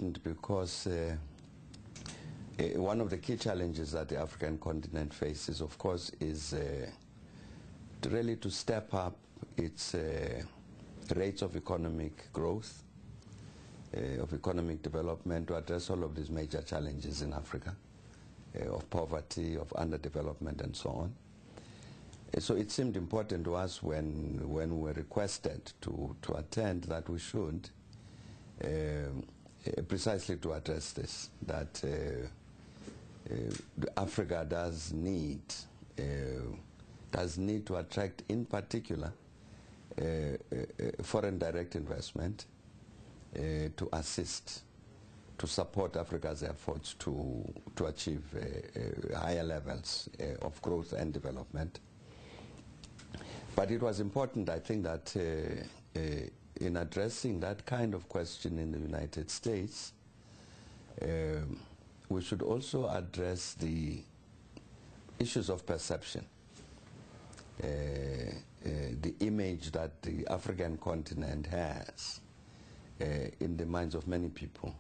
important because one of the key challenges that the African continent faces, of course, is to step up its rates of economic growth, of economic development, to address all of these major challenges in Africa, of poverty, of underdevelopment, and so on. So it seemed important to us when we were requested to attend that we should, precisely to address this, that Africa does need to attract, in particular, foreign direct investment to assist, to support Africa's efforts to achieve higher levels of growth and development. But it was important, I think, that in addressing that kind of question in the United States, we should also address the issues of perception, the image that the African continent has in the minds of many people.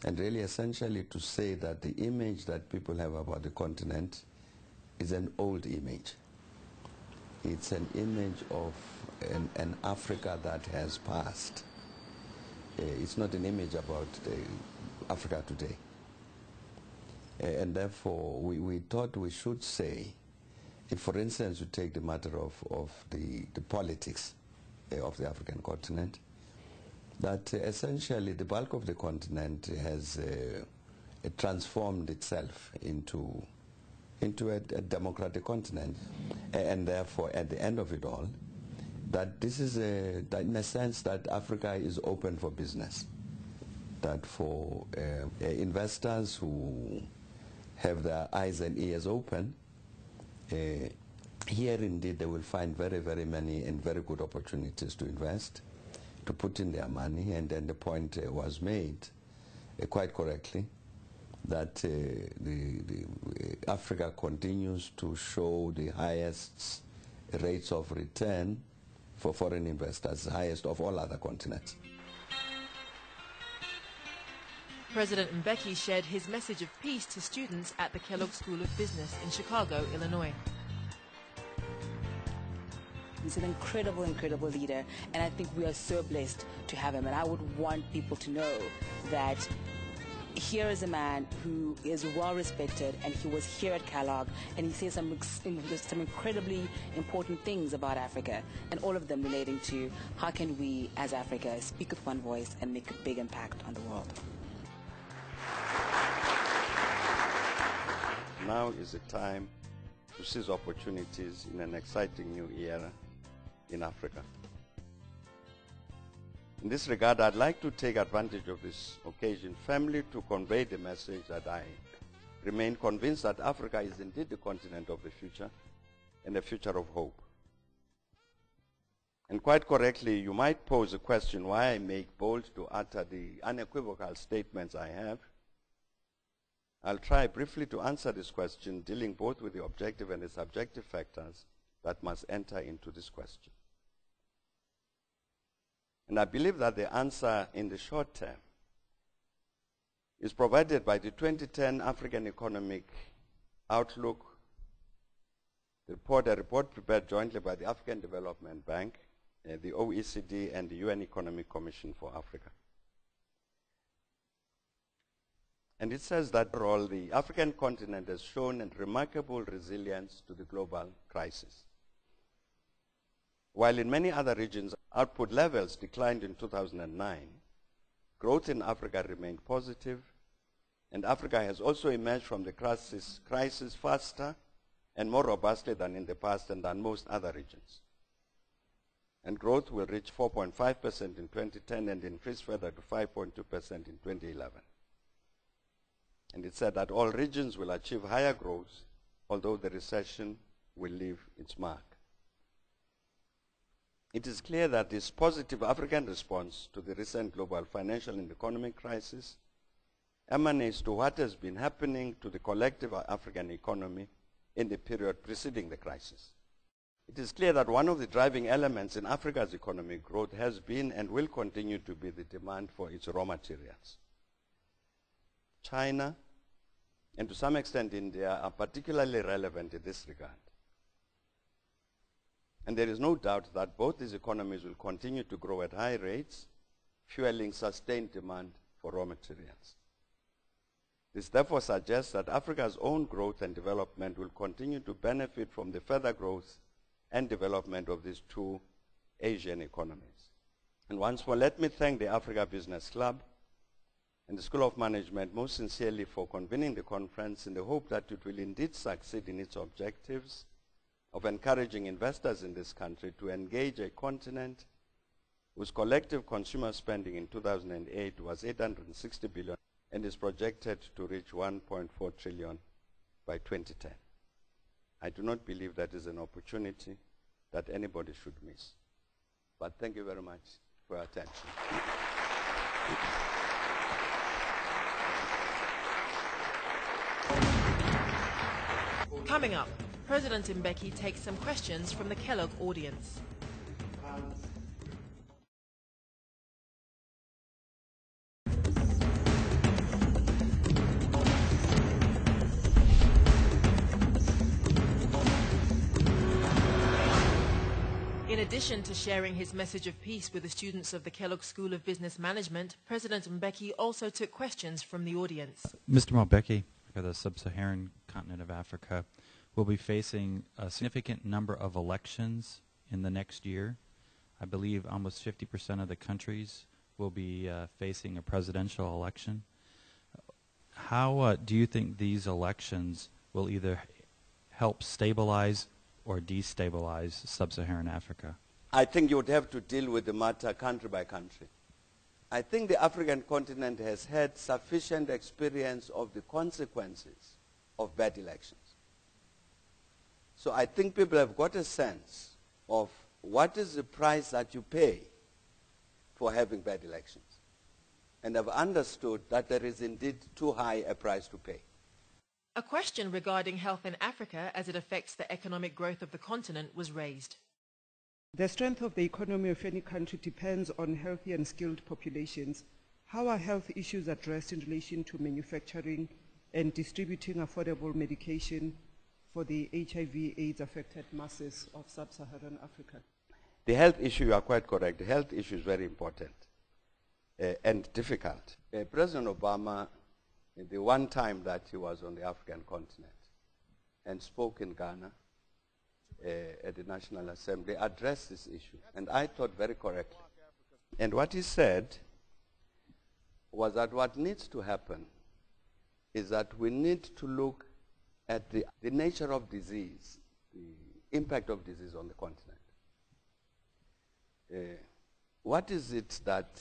And really essentially to say that the image that people have about the continent is an old image. It's an image of an Africa that has passed. It's not an image about Africa today. And therefore, we thought we should say, if for instance you take the matter of the politics of the African continent, that essentially the bulk of the continent has transformed itself into a democratic continent, and therefore at the end of it all, that this is that in a sense that Africa is open for business, that for investors who have their eyes and ears open, here indeed they will find very, very many and very good opportunities to invest, to put in their money. And then the point was made quite correctly that Africa continues to show the highest rates of return for foreign investors, the highest of all other continents. President Mbeki shared his message of peace to students at the Kellogg School of Business in Chicago, Illinois. He's an incredible, incredible leader, and I think we are so blessed to have him. And I would want people to know that here is a man who is well respected, and he was here at Kellogg, and he says some incredibly important things about Africa, and all of them relating to how can we as Africa speak with one voice and make a big impact on the world. Now is the time to seize opportunities in an exciting new era in Africa. In this regard, I'd like to take advantage of this occasion firmly to convey the message that I remain convinced that Africa is indeed the continent of the future and a future of hope. And quite correctly, you might pose a question why I make bold to utter the unequivocal statements I have. I'll try briefly to answer this question, dealing both with the objective and the subjective factors that must enter into this question. And I believe that the answer in the short term is provided by the 2010 African Economic Outlook report, a report prepared jointly by the African Development Bank, the OECD, and the UN Economic Commission for Africa. And it says that overall the African continent has shown a remarkable resilience to the global crisis. While in many other regions output levels declined in 2009, growth in Africa remained positive, and Africa has also emerged from the crisis faster and more robustly than in the past and than most other regions. And growth will reach 4.5% in 2010 and increase further to 5.2% in 2011. And it said that all regions will achieve higher growth, although the recession will leave its mark. It is clear that this positive African response to the recent global financial and economic crisis emanates to what has been happening to the collective African economy in the period preceding the crisis. It is clear that one of the driving elements in Africa's economic growth has been and will continue to be the demand for its raw materials. China, and to some extent India are particularly relevant in this regard. And there is no doubt that both these economies will continue to grow at high rates, fueling sustained demand for raw materials. This therefore suggests that Africa's own growth and development will continue to benefit from the further growth and development of these two Asian economies. And once more, let me thank the Africa Business Club and the School of Management most sincerely for convening the conference in the hope that it will indeed succeed in its objectives of encouraging investors in this country to engage a continent whose collective consumer spending in 2008 was 860 billion and is projected to reach 1.4 trillion by 2010. I do not believe that is an opportunity that anybody should miss. But thank you very much for your attention. Coming up, President Mbeki takes some questions from the Kellogg audience. In addition to sharing his message of peace with the students of the Kellogg School of Business Management, President Mbeki also took questions from the audience. Mr. Mbeki, the sub-Saharan continent of Africa will be facing a significant number of elections in the next year. I believe almost 50% of the countries will be facing a presidential election. How do you think these elections will either help stabilize or destabilize sub-Saharan Africa? I think you would have to deal with the matter country by country. I think the African continent has had sufficient experience of the consequences of bad elections. So I think people have got a sense of what is the price that you pay for having bad elections, and have understood that there is indeed too high a price to pay. A question regarding health in Africa as it affects the economic growth of the continent was raised. The strength of the economy of any country depends on healthy and skilled populations. How are health issues addressed in relation to manufacturing and distributing affordable medication for the HIV/AIDS affected masses of sub-Saharan Africa? The health issue, you are quite correct. The health issue is very important and difficult. President Obama, the one time that he was on the African continent and spoke in Ghana, at the National Assembly, addressed this issue, and I thought very correctly. And what he said was that what needs to happen is that we need to look at the nature of disease, the impact of disease on the continent. What is it that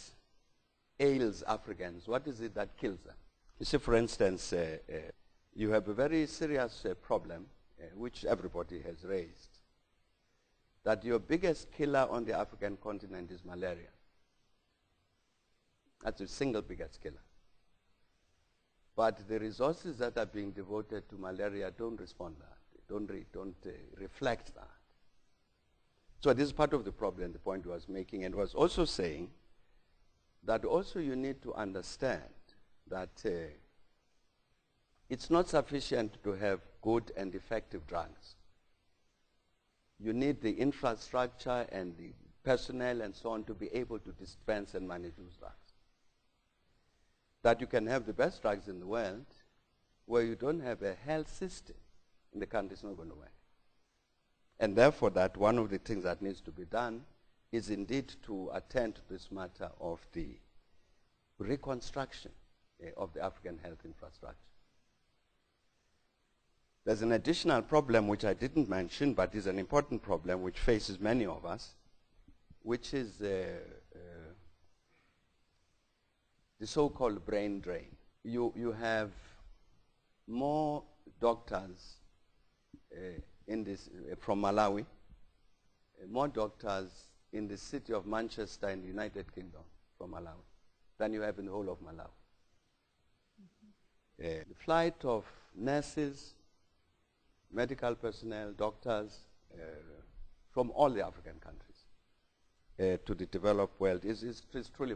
ails Africans? What is it that kills them? You see, for instance, you have a very serious problem which everybody has raised, that your biggest killer on the African continent is malaria. That's the single biggest killer. But the resources that are being devoted to malaria don't respond to that. Don't reflect that. So this is part of the problem, the point I was making, and was also saying that also you need to understand that it's not sufficient to have good and effective drugs. You need the infrastructure and the personnel and so on to be able to dispense and manage those drugs. That you can have the best drugs in the world where you don't have a health system in the country, is not going to work. And therefore that one of the things that needs to be done is indeed to attend to this matter of the reconstruction of the African health infrastructure. There's an additional problem which I didn't mention, but is an important problem which faces many of us, which is the so-called brain drain. You have more doctors in this, from Malawi, more doctors in the city of Manchester in the United Kingdom from Malawi than you have in the whole of Malawi. The flight of nurses, medical personnel, doctors from all the African countries to the developed world is truly